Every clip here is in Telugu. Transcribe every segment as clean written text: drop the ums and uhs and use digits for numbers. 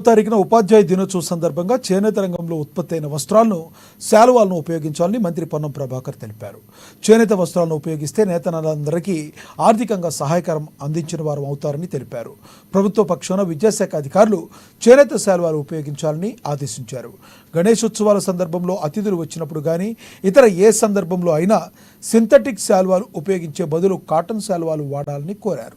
తారీఖున ఉపాధ్యాయ దినోత్సవం సందర్భంగా చేనేత రంగంలో ఉత్పత్తి అయిన వస్త్రాలను శాలువాలను ఉపయోగించాలని మంత్రి పొన్నం ప్రభాకర్ తెలిపారు. చేనేత వస్త్రాలను ఉపయోగిస్తే నేతన్నలందరికీ ఆర్థికంగా సహాయకరం అందించిన వారు అవుతారని తెలిపారు. ప్రభుత్వ పక్షాన విద్యాశాఖ అధికారులు చేనేత శాలువాలు ఉపయోగించాలని ఆదేశించారు. గణేశోత్సవాల సందర్భంలో అతిథులు వచ్చినప్పుడు కానీ ఇతర ఏ సందర్భంలో అయినా సింథటిక్ శాలువాలు ఉపయోగించే బదులు కాటన్ శాలువాలు వాడాలని కోరారు.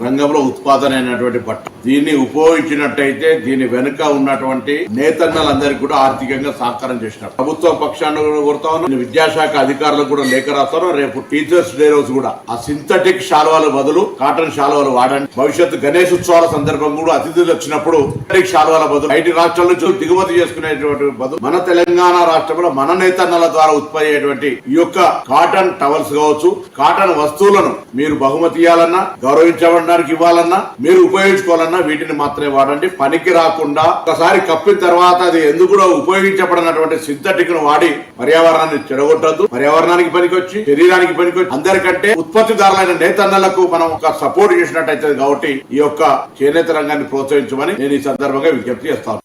రంగంలో ఉత్పాదన అయినటువంటి బట్ట దీన్ని ఉపయోగించినట్టయితే దీని వెనుక ఉన్నటువంటి నేతన్నలందరికీ కూడా ఆర్థికంగా సహకారం చేసినారు. ప్రభుత్వ పక్షాన్ని కోరుతాను, విద్యాశాఖ అధికారులకు కూడా లేఖ రాస్తాను. రేపు టీచర్స్ డే రోజు కూడా ఆ సింథటిక్ శాలువాల బదులు కాటన్ శాలువాలు వాడండి. భవిష్యత్తు గణేష్ ఉత్సవాల సందర్భంగా కూడా అతిథులు వచ్చినప్పుడు సింథటిక్ శాలువాల బదులు బయటి రాష్ట్రాల నుంచి దిగుమతి చేసుకునేటువంటి బదులు మన తెలంగాణ రాష్ట్రంలో మన నేతన్నల ద్వారా ఉత్పత్తి అయ్యేటువంటి ఈ యొక్క కాటన్ టవల్స్ కావచ్చు, కాటన్ వస్తువులను మీరు బహుమతి ఇవ్వాలన్నా, గౌరవించబడి ఇవ్వాలన్నా, మీరు ఉపయోగించుకోవాలన్నా వీటిని మాత్రమే వాడండి. పనికి రాకుండా ఒకసారి కప్పిన తర్వాత అది ఎందుకు కూడా ఉపయోగించబడినటువంటి సింథటిక్ ను వాడి పర్యావరణాన్ని చెడగొట్టద్దు. పర్యావరణానికి పనికొచ్చి, శరీరానికి పనికొచ్చి, అందరికంటే ఉత్పత్తిదారులైన నేతన్నలకు మనం ఒక సపోర్ట్ చేసినట్టయితే కాబట్టి ఈ యొక్క చేనేత రంగాన్ని ప్రోత్సహించమని నేను ఈ సందర్భంగా విజ్ఞప్తి చేస్తాను.